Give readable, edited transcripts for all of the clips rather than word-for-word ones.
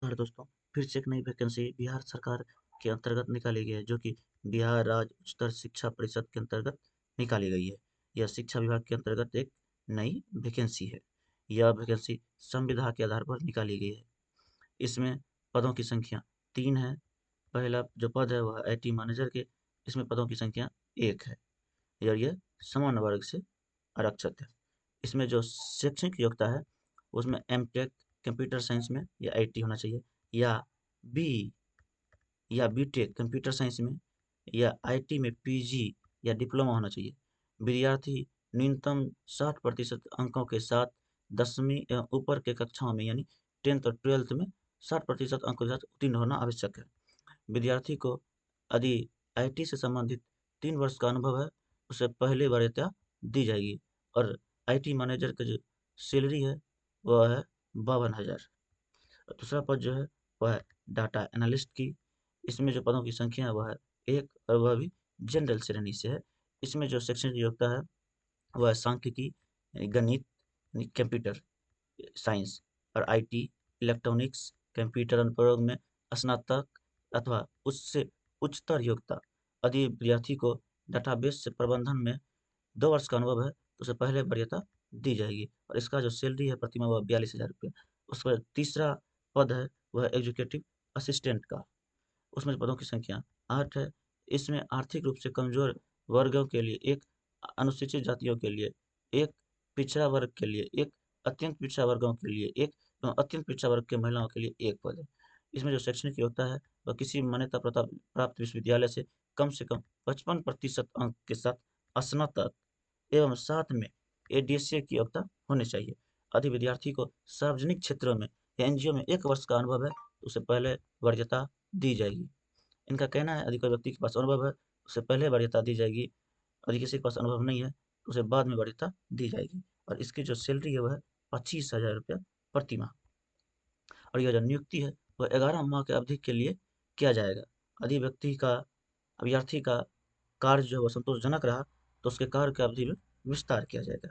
नमस्कार दोस्तों, फिर से एक नई वैकेंसी बिहार सरकार के अंतर्गत निकाली गई है, जो कि बिहार राज्य उच्चतर शिक्षा परिषद के अंतर्गत निकाली गई है। यह शिक्षा विभाग के अंतर्गत एक नई वैकेंसी है। यह वैकेंसी संविदा के आधार पर निकाली गई है। इसमें पदों की संख्या 3 है। पहला जो पद है वह IT मैनेजर के, इसमें पदों की संख्या 1 है और यह सामान्य वर्ग से आरक्षित है। इसमें जो शैक्षणिक योग्यता है उसमें M.Tech कंप्यूटर साइंस में या IT होना चाहिए, या बी या B.Tech कंप्यूटर साइंस में, या IT में PG या डिप्लोमा होना चाहिए। विद्यार्थी न्यूनतम 60% अंकों के साथ 10वीं एवं ऊपर के कक्षाओं में यानी 10th और 12th में 60% अंकों के साथ उत्तीर्ण होना आवश्यक है। विद्यार्थी को यदि IT से संबंधित 3 वर्ष का अनुभव है, उसे पहली वरीयता दी जाएगी और IT मैनेजर का जो सैलरी है वह है 52,000। दूसरा पद जो है वह है डाटा एनालिस्ट की। इसमें जो पदों की संख्या है वह है 1 और वह भी जनरल श्रेणी से है। इसमें जो शैक्षणिक योग्यता है वह है सांख्यिकी, गणित, कंप्यूटर साइंस और IT, इलेक्ट्रॉनिक्स, कंप्यूटर अनुप्रयोग में स्नातक अथवा उससे उच्चतर योग्यता। यदि विद्यार्थी को डाटाबेस से प्रबंधन में 2 वर्ष का अनुभव है तो उसे पहले वरीयता दी जाएगी और इसका जो सैलरी है प्रति माह वह 42,000 रुपये। उसके बाद तीसरा पद है वह है एग्जीक्यूटिव असिस्टेंट का। उसमें पदों की संख्या 8 है। इसमें आर्थिक रूप से कमज़ोर वर्गों के लिए 1, अनुसूचित जातियों के लिए 1, पिछड़ा वर्ग के लिए 1, अत्यंत पिछड़ा वर्गों के लिए 1 एवं अत्यंत पिछड़ा वर्ग के महिलाओं के लिए 1 पद है। इसमें जो शैक्षणिक योग्यता है वह किसी मान्यता प्राप्त विश्वविद्यालय से कम 55% अंक के साथ स्नातक एवं साथ में ADSA की योग्यता होनी चाहिए। यदि विद्यार्थी को सार्वजनिक क्षेत्रों में या NGO में 1 वर्ष का अनुभव है तो उसे पहले वरीयता दी जाएगी। इनका कहना है यदि कोई व्यक्ति के पास अनुभव है उसे पहले वरीयता दी जाएगी, यदि किसी के पास अनुभव नहीं है तो उसे बाद में वरीयता दी जाएगी और इसकी जो सैलरी है वह है 25,000 रुपया प्रति माह और यह जो नियुक्ति है वह 11 माह की अवधि के लिए किया जाएगा। यदि अभ्यर्थी का कार्य जो है वह संतोषजनक रहा तो उसके कार्य की अवधि में विस्तार किया जाएगा।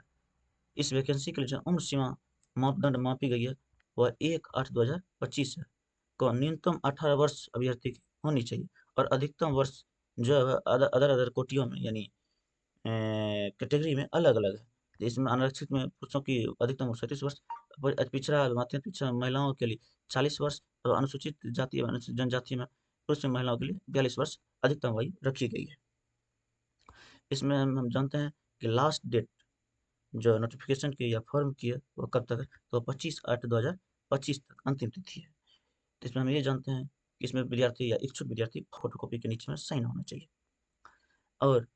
इस वैकेंसी के लिए जो उम्र सीमा मापदंड मापी गई है वह 1/8/2025 है। को न्यूनतम 18 वर्ष अभ्यर्थी की होनी चाहिए और अधिकतम वर्ष जो है अदर अदर कोटियों में यानी कैटेगरी में अलग-अलग है। इसमें आरक्षित में पुरुषों की अधिकतम उम्र 37 वर्ष, पिछड़ा अत्यंत पिछड़ा महिलाओं के लिए 40 वर्ष और अनुसूचित जाति एवं अनुसूचित जनजाति में पुरुष एवं महिलाओं के लिए 42 वर्ष अधिकतम आयु रखी गई है। इसमें हम जानते हैं कि लास्ट डेट जो नोटिफिकेशन की या फॉर्म की है वो कब तक है, तो 25/8/2025 तक अंतिम तिथि है। तो इसमें हम ये जानते हैं कि इसमें विद्यार्थी या इच्छुक विद्यार्थी फोटोकॉपी के नीचे में साइन होना चाहिए और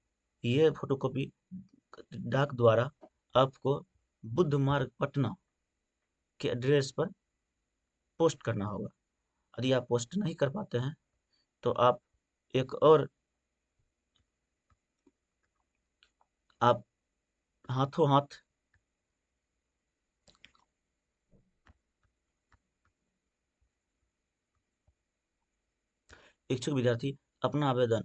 ये फोटोकॉपी डाक द्वारा आपको बुद्ध मार्ग पटना के एड्रेस पर पोस्ट करना होगा। यदि आप पोस्ट नहीं कर पाते हैं तो एक और आप हाथों हाथ इच्छुक विद्यार्थी अपना आवेदन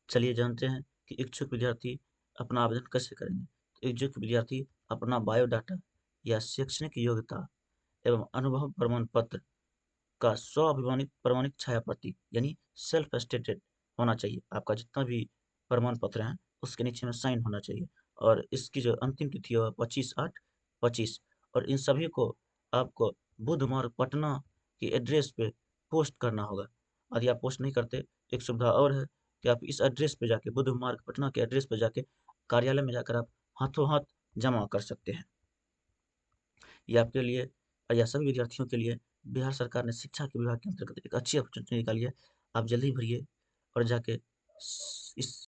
चलिए जानते हैं कि इच्छुक विद्यार्थी अपना आवेदन कैसे करेंगे। तो इच्छुक विद्यार्थी अपना बायोडाटा या शैक्षणिक योग्यता एवं अनुभव प्रमाण पत्र का स्व-अभिमानित प्रमाणित छाया प्रति यानी सेल्फ एटेस्टेड होना चाहिए। आपका जितना भी प्रमाण पत्र हैं उसके नीचे में साइन होना चाहिए और इसकी जो अंतिम तिथि है 25/8/25 और इन सभी को आपको बुध मार्ग पटना की एड्रेस पे पोस्ट करना होगा। यदि आप पोस्ट नहीं करते, एक सुविधा और है कि आप इस एड्रेस पे जाके बुध मार्ग पटना के एड्रेस पे जाके कार्यालय में जाकर आप हाथों हाथ जमा कर सकते हैं। ये आपके लिए और या सभी विद्यार्थियों के लिए बिहार सरकार ने शिक्षा के विभाग के अंतर्गत एक अच्छी अपॉर्चुनिटी निकाली है। आप जल्दी भरिए और जाके इस